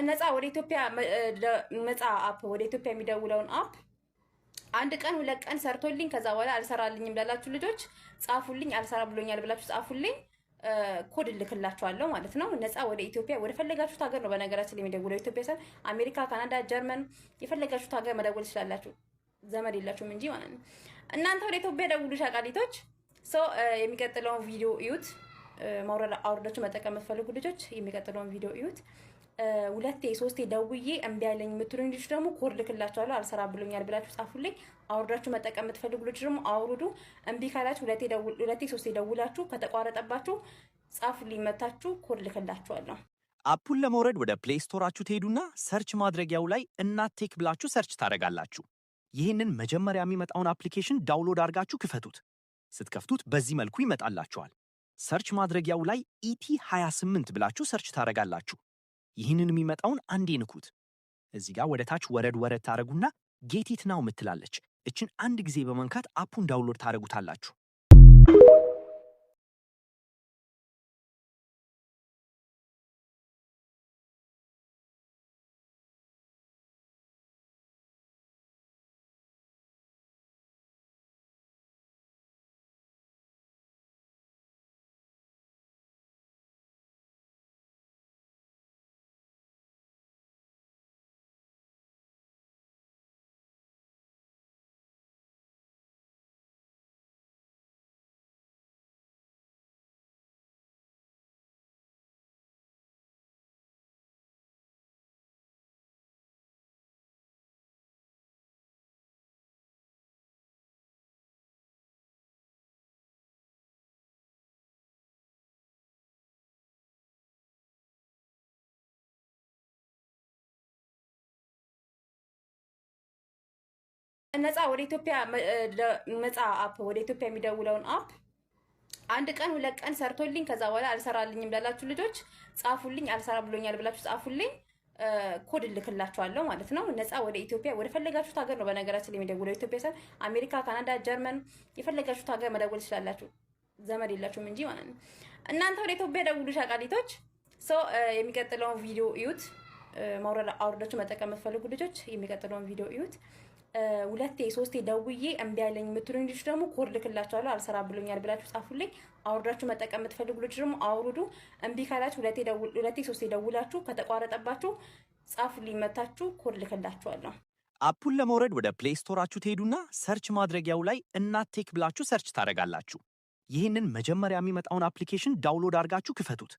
ነፃ ወደ ኢትዮጵያ ነፃ አፕ ወደ ኢትዮጵያ የሚደውለውን አፕ አንድ ቀን ሁለት ቀን ሰርቶልኝ ከዛ በኋላ አልሰራልኝም ላላችሁ ልጆች ጻፉልኝ። አልሰራ ብሎኛል ብላችሁ ጻፉልኝ። ኮድ ልክላችኋለሁ ማለት ነው። ነፃ ወደ ኢትዮጵያ ወደ ፈለጋችሁት ሀገር ነው በነገራችን ላይ የሚደውለው። ኢትዮጵያ ሰ አሜሪካ፣ ካናዳ፣ ጀርመን የፈለጋችሁት ሀገር መደወል ትችላላችሁ። ዘመድ የላችሁም እንጂ ማለት ነው። እናንተ ወደ ኢትዮጵያ ደውሉ ሻቃሊቶች። የሚቀጥለውን ቪዲዮ እዩት። ማውረድ አውርዳችሁ መጠቀም የምትፈልጉ ልጆች የሚቀጥለውን ቪዲዮ እዩት። ሁለቴ ሶስቴ ደውዬ እምቢ አለኝ የምትሉኝ ልጆች ደግሞ ኮድ ልክላችኋለሁ። አልሰራ ብሎኛል ብላችሁ ጻፉልኝ። አውርዳችሁ መጠቀም የምትፈልጉ ልጆች ደግሞ አውርዱ። እምቢ ካላችሁ ሁለቴ ሶስቴ ደውላችሁ ከተቋረጠባችሁ ጻፉልኝ፣ መታችሁ ኮድ ልክላችኋለሁ። አፑን ለመውረድ ወደ ፕሌይ ስቶራችሁ ትሄዱና ሰርች ማድረጊያው ላይ እናት ቴክ ብላችሁ ሰርች ታደርጋላችሁ። ይህንን መጀመሪያ የሚመጣውን አፕሊኬሽን ዳውንሎድ አድርጋችሁ ክፈቱት። ስትከፍቱት በዚህ መልኩ ይመጣላችኋል። ሰርች ማድረጊያው ላይ ኢቲ 28 ብላችሁ ሰርች ታደርጋላችሁ። ይህንን የሚመጣውን አንዴ ንኩት። እዚህ ጋር ወደ ታች ወረድ ታደርጉና ጌት ኢት ናው ምትላለች። እችን አንድ ጊዜ በመንካት አፑን ዳውንሎድ ታደርጉታላችሁ። ነፃ ወደ ኢትዮጵያ ነፃ አፕ ወደ ኢትዮጵያ የሚደውለውን አፕ አንድ ቀን ሁለት ቀን ሰርቶልኝ ከዛ በኋላ አልሰራልኝም ላላችሁ ልጆች ጻፉልኝ። አልሰራ ብሎኛል ብላችሁ ጻፉልኝ። ኮድ ልክላችኋለሁ ማለት ነው። ነፃ ወደ ኢትዮጵያ ወደ ፈለጋችሁት ሀገር ነው በነገራችን ላይ የሚደውለው። ኢትዮጵያ ሰ አሜሪካ፣ ካናዳ፣ ጀርመን የፈለጋችሁት ሀገር መደወል ትችላላችሁ። ዘመድ የላችሁም እንጂ ማለት ነው። እናንተ ወደ ኢትዮጵያ ደውሉ ሻቃሊቶች። የሚቀጥለውን ቪዲዮ እዩት። ማውረድ አውርዳችሁ መጠቀም የምትፈልጉ ልጆች የሚቀጥለውን ቪዲዮ እዩት። ሁለቴ ሶስቴ ደውዬ እምቢ አለኝ የምትሉኝ ልጆች ደግሞ ኮድ ልክላችኋለሁ። አልሰራ ብሎኛል ብላችሁ ጻፉልኝ። አውርዳችሁ መጠቀም የምትፈልጉ ልጆች ደግሞ አውርዱ። እምቢ ካላችሁ ሁለቴ ሶስቴ ደውላችሁ ከተቋረጠባችሁ ጻፉልኝ፣ መታችሁ ኮድ ልክላችኋለሁ። አፑን ለመውረድ ወደ ፕሌይ ስቶራችሁ ትሄዱና ሰርች ማድረጊያው ላይ እናት ቴክ ብላችሁ ሰርች ታደርጋላችሁ። ይህንን መጀመሪያ የሚመጣውን አፕሊኬሽን ዳውንሎድ አድርጋችሁ ክፈቱት።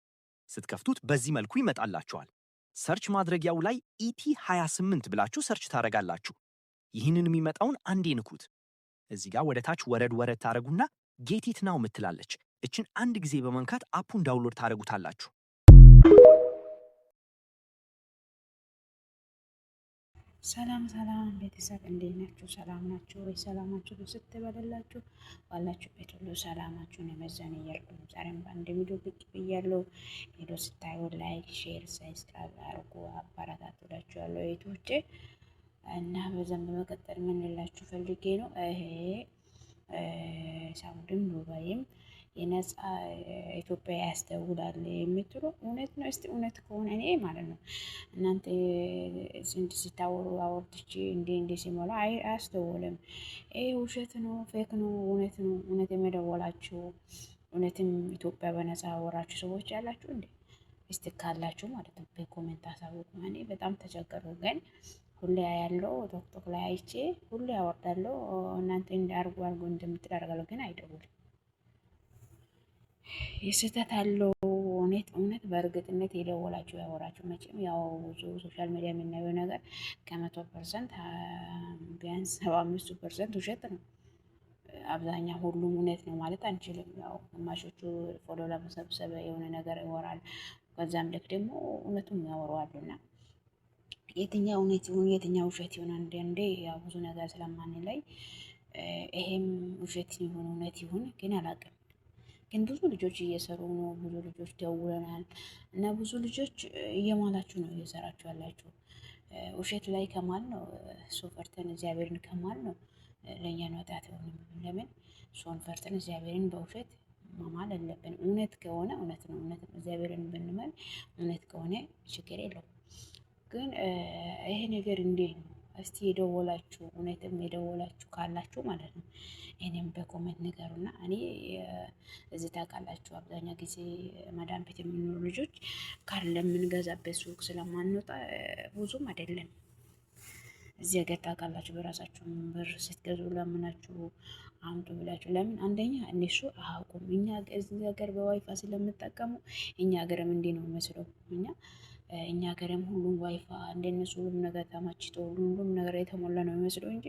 ስትከፍቱት በዚህ መልኩ ይመጣላችኋል። ሰርች ማድረጊያው ላይ ኢቲ 28 ብላችሁ ሰርች ታደርጋላችሁ። ይህንን የሚመጣውን አንዴ ንኩት። እዚህ ጋር ወደ ታች ወረድ ታደርጉና ጌት ኢት ናው ምትላለች። እችን አንድ ጊዜ በመንካት አፑን ዳውንሎድ ታደርጉታላችሁ። ሰላም ቤተሰብ እንዴት ናችሁ? ሰላም ናችሁ ወይ? ሰላማችሁ ስትበለላችሁ ባላችሁበት ሁሉ ሰላማችሁን የመዘን እያልኩ ዛሬም በአንድ ቪዲዮ ብቅ ብያለሁ። ቪዲዮ ስታዩ ላይክ፣ ሼር፣ ሰብስክራይብ አድርጉ፣ አበረታቱላችኋለሁ እህቶቼ እና በዛም በመቀጠል ምን ልላችሁ ፈልጌ ነው ይሄ ሳውዲም ዱባይም የነፃ ኢትዮጵያ ያስደውላል የምትሉ እውነት ነው? እስቲ እውነት ከሆነ እኔ ማለት ነው እናንተ ስንት ሲታወሩ አወርድቼ እንዴ ሲሞላ አያስደውልም። ይሄ ውሸት ነው፣ ፌክ ነው? እውነት ነው? እውነት የመደወላችሁ እውነትም ኢትዮጵያ በነፃ አወራችሁ ሰዎች ያላችሁ እንዴ? እስቲ ካላችሁ ማለት ነው በኮሜንት አሳውቁ። እኔ በጣም ተቸገሩ ግን ሁሌ ያለው ቶክቶክ ላይ አይቼ ሁሌ ያወርዳለሁ። እናንተ እንዳርጉ እንደምትደርጋለሁ ግን አይደውልም። የስህተት አለው። እውነት በእርግጥነት የደወላችሁ ያወራችሁ መቼም ያው ብዙ ሶሻል ሚዲያ የምናየው ነገር ከ100% ቢያንስ 75% ውሸት ነው። አብዛኛው ሁሉም እውነት ነው ማለት አንችልም። ያው ግማሾቹ ፎሎ ለመሰብሰብ የሆነ ነገር ይወራል፣ ከዛም ልክ ደግሞ እውነቱን ያወራሉና የትኛው እውነት ይሁን የትኛው ውሸት ይሁን አንዴ ያው ብዙ ነገር ስለማንለይ ይሄም ውሸት ይሁን እውነት ይሁን ግን አላውቅም። ግን ብዙ ልጆች እየሰሩ ነው። ብዙ ልጆች ደውለናል እና ብዙ ልጆች እየማላችሁ ነው እየሰራችሁ ያላችሁ። ውሸት ላይ ከማል ነው እሱን ፈርተን እግዚአብሔርን ከማል ነው ለእኛ መውጣት ሆንም። ለምን እሱን ፈርተን እግዚአብሔርን በውሸት ማማል አለብን? እውነት ከሆነ እውነት ነው። እውነት እግዚአብሔርን ብንመል እውነት ከሆነ ችግር የለውም። ግን ይሄ ነገር እንዴት ነው? እስቲ የደወላችሁ እውነትም የደወላችሁ ካላችሁ ማለት ነው እኔም በኮሜንት ንገሩና። እኔ እዚህ ታውቃላችሁ አብዛኛው ጊዜ መዳም ቤት የሚኖሩ ልጆች ካለ የምንገዛበት ሱቅ ስለማንወጣ ብዙም አይደለም። እዚህ ሀገር ታውቃላችሁ በራሳችሁ ብር ስትገዙ ለምናችሁ አምጡ ብላችሁ ለምን አንደኛ እነሱ አያውቁም። እኛ እዚህ ሀገር በዋይፋ ስለምጠቀሙ እኛ ሀገርም እንዲህ ነው የሚመስለው። እኛ ሀገርም ሁሉም ዋይፋ እንደነሱ ሁሉም ነገር ተመችቶ ሁሉም ነገር የተሞላ ነው የሚመስለው እንጂ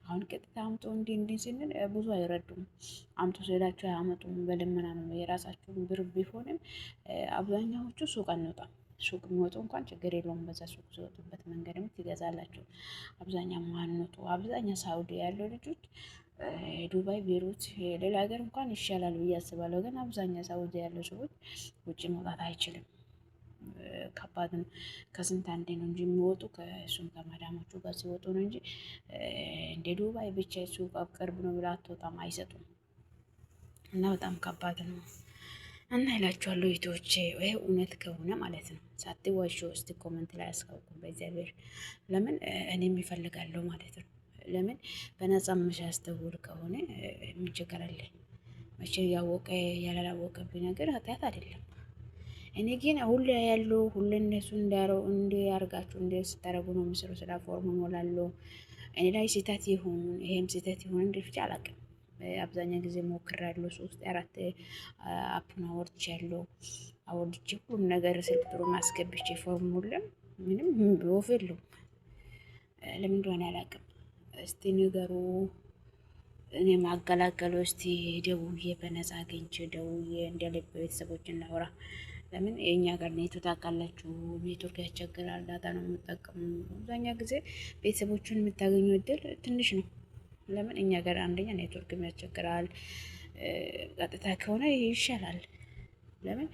አሁን ቀጥታ አምጦ እንዲህ ስንል ብዙ አይረዱም። አምጦ ስላቸው አያመጡም። በልመና ነው የራሳችሁን ብር ቢሆንም አብዛኛዎቹ ሱቅ አንወጣም። ሱቅ የሚወጡ እንኳን ችግር የለውም። በዛ ሱቅ ሲወጡበት መንገድም ትገዛላችሁ። አብዛኛው ማንወጡ አብዛኛው ሳውዲ ያለው ልጆች ዱባይ፣ ቤሩት፣ ሌላ ሀገር እንኳን ይሻላል ብዬ አስባለሁ። ግን አብዛኛው ሳውዲ ያለው ሰዎች ውጭ መውጣት አይችልም። ከባድ ነው። ከስንት አንዴ ነው እንጂ የሚወጡ ከእሱም ከማዳሞቹ ጋር ሲወጡ ነው እንጂ እንደ ዱባይ ብቻ ሱቅ ቅርብ ነው ብላ አትወጣም፣ አይሰጡም። እና በጣም ከባድ ነው። እና ይላችኋለሁ እህቶቼ፣ ይሄ እውነት ከሆነ ማለት ነው ሳትዋሹ እስቲ ኮመንት ላይ አስቀምጡ። በእግዚአብሔር ለምን እኔም ይፈልጋለሁ ማለት ነው። ለምን በነጻ የሚያስተውል ከሆነ ምን ችግር አለ? መቼ ያወቀ ያላወቀብኝ ነገር ኃጢአት አይደለም። እኔ ግን ሁሌ ያለው ሁሌ እነሱ እንዲያርጋችሁ እንደ ስታረጉ ነው የሚሰሩ። ስለ ፎርም ሞላለሁ እኔ ላይ ስህተት ይሁን ይሄም ስህተት ይሁን እንድፍጭ አላውቅም። አብዛኛው ጊዜ ሞክራለሁ። 3-4 አፕን አወርድቼ ሁሉም ነገር ስልክ ጥሩ ማስገብቼ ፎርሙላም ምንም ወፍ የለውም። ለምን እንደሆነ አላውቅም። እስቲ ንገሩ። እኔ ማገላገለው እስቲ ደውዬ በነጻ አግኝቼ ደውዬ እንደ ልብ ቤተሰቦች እናውራ። ለምን የኛ ጋር ኔቱ ታውቃላችሁ፣ ኔትወርክ ያስቸግራል። ዳታ ነው የምጠቀሙ። አብዛኛው ጊዜ ቤተሰቦቹን የምታገኘው እድል ትንሽ ነው። ለምን እኛ ጋር አንደኛ ኔትወርክ ያስቸግራል። ቀጥታ ከሆነ ይሻላል። ለምን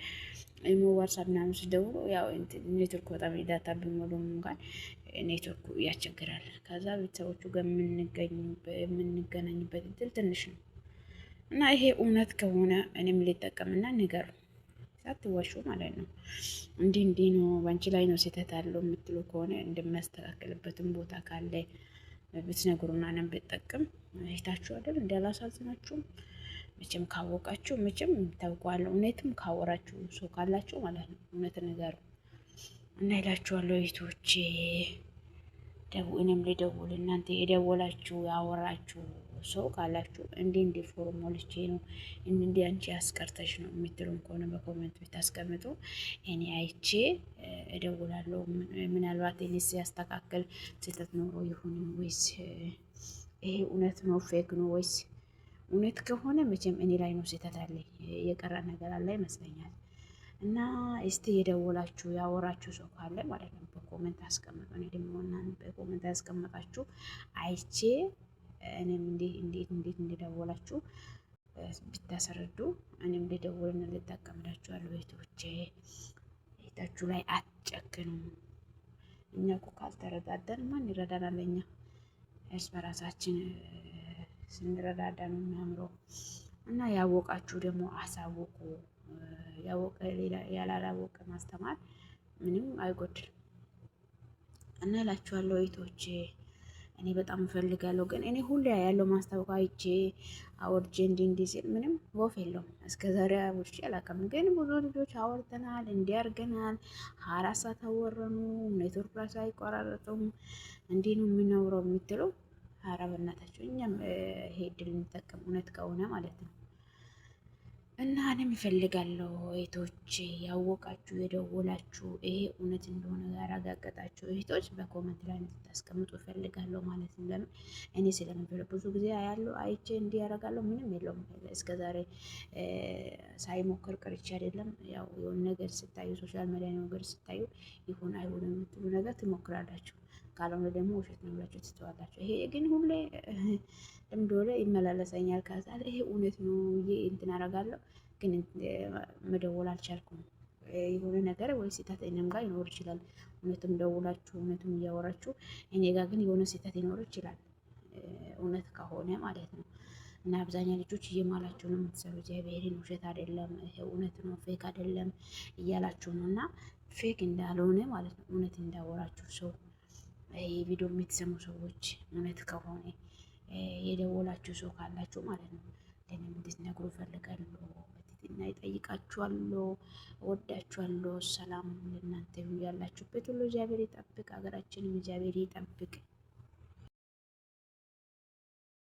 ኢሞ፣ ዋትስአፕ ምናምን ሲደውሉ ያው ኔትወርክ በጣም ዳታ ቢሞሉም እንኳን ኔትወርኩ ያስቸግራል። ከዛ ቤተሰቦቹ ጋር የምንገናኝበት እድል ትንሽ ነው እና ይሄ እውነት ከሆነ እኔም ሊጠቀምና ንገሩ፣ ሳትዋሹ ማለት ነው። እንዲህ ነው ባንቺ ላይ ነው ስህተት አለው የምትሉ ከሆነ እንደሚያስተካክልበትም ቦታ ካለ ብትነግሩና እኔም ብጠቅም እህታችሁ አይደል እንዳላሳዝናችሁም። መቼም ካወቃችሁ መቼም ታውቋለሁ። እውነትም ካወራችሁ ሰው ካላችሁ ማለት ነው እውነት ንገሩ እና ይላችኋለሁ እህቶቼ። እኔም ልደውል እናንተ የደወላችሁ ያወራችሁ ሰው ካላችሁ እንዲህ ፎርም ሞልቼ ነው እንዲህ አንቺ አስቀርተሽ ነው የምትሉም ከሆነ በኮሜንት ብታስቀምጡ እኔ አይቼ እደውላለሁ። ምናልባት እኔ ሲያስተካክል ስህተት ኖሮ ይሁን ወይስ ይሄ እውነት ነው ፌክ ነው ወይስ እውነት ከሆነ መቼም እኔ ላይ ነው ስህተት አለ፣ የቀረ ነገር አለ ይመስለኛል። እና እስቲ የደወላችሁ ያወራችሁ ሰው ካለ ማለት ነው በኮሜንት አስቀምጡ። እኔ ደግሞ እናንተ በኮሜንት ያስቀመጣችሁ አይቼ እኔም እንዴት እንደደወላችሁ ብታስረዱ እኔም ልደውልና ልጠቀምላችኋለሁ። እህቶቼ እህታችሁ ላይ አትጨክኑ። እኛ እኮ ካልተረዳዳን ማን ይረዳናል? እኛ እርስ በራሳችን ስንረዳዳ ነው የሚያምረው። እና ያወቃችሁ ደግሞ አሳውቁ። ያወቀ ያላወቀ ማስተማር ምንም አይጎድልም። እና እላችኋለሁ እህቶቼ እኔ በጣም እፈልጋለሁ፣ ግን እኔ ሁሌ ያለው ማስታወቂያ አይቼ አወርጄ እንዲህ ሲል ምንም ወፍ የለውም። እስከ ዛሬ አውርቼ አላውቅም። ግን ብዙ ልጆች አወርተናል፣ እንዲያርገናል 24 ሰዓት አወረኑ፣ ኔትወርክ ራሱ አይቆራረጡም፣ እንዲህ ነው የምናውረው የምትሉ ኧረ በእናታችሁ እኛም ይሄ እድል እንጠቀም እውነት ከሆነ ማለት ነው። እና እኔም እፈልጋለሁ እህቶች ያወቃችሁ የደወላችሁ ይሄ እውነት እንደሆነ ያረጋገጣችሁ እህቶች በኮመንት ላይ እንድታስቀምጡ እፈልጋለሁ ማለት ነው። ለምን እኔ ስለነበረ ብዙ ጊዜ ያለው አይቼ እንዲያረጋለሁ ምንም የለውም። እስከዛሬ ሳይሞክር ቀርቼ አይደለም። ያው የሆነ ነገር ስታዩ ሶሻል ሚዲያ ነገር ስታዩ ይሁን አይሁን የምትሉ ነገር ትሞክራላችሁ፣ ካልሆነ ደግሞ ውሸት ነው ብላችሁ ትተዋላችሁ። ይሄ ግን ሁሌ ልምድ ሆነ ይመላለሰኛል። ከዛ ይሄ እውነት ነው ብዬ እንትን አደርጋለሁ፣ ግን መደወል አልቻልኩም። የሆነ ነገር ወይ ስህተት እኔም ጋር ይኖር ይችላል። እውነትም ደውላችሁ እውነትም እያወራችሁ እኔ ጋር ግን የሆነ ስህተት ይኖር ይችላል፣ እውነት ከሆነ ማለት ነው። እና አብዛኛው ልጆች እየማላችሁ ነው የምትሰሩ። እግዚአብሔርን ውሸት አይደለም፣ ይሄ እውነት ነው ፌክ አይደለም እያላችሁ ነው። እና ፌክ እንዳልሆነ ማለት ነው። እውነት እንዳወራችሁ ሰው የቪዲዮ የምትሰሙ ሰዎች እውነት ከሆነ የደወላችሁ ሰው ካላችሁ ማለት ነው ለእኔ እንድትነግሩ እፈልጋለሁ። በትህትና ይጠይቃችኋለሁ። እወዳችኋለሁ። ሰላም ለእናንተ ያላችሁበት ሁሉ እግዚአብሔር ይጠብቅ። ሀገራችንም እግዚአብሔር ይጠብቅ።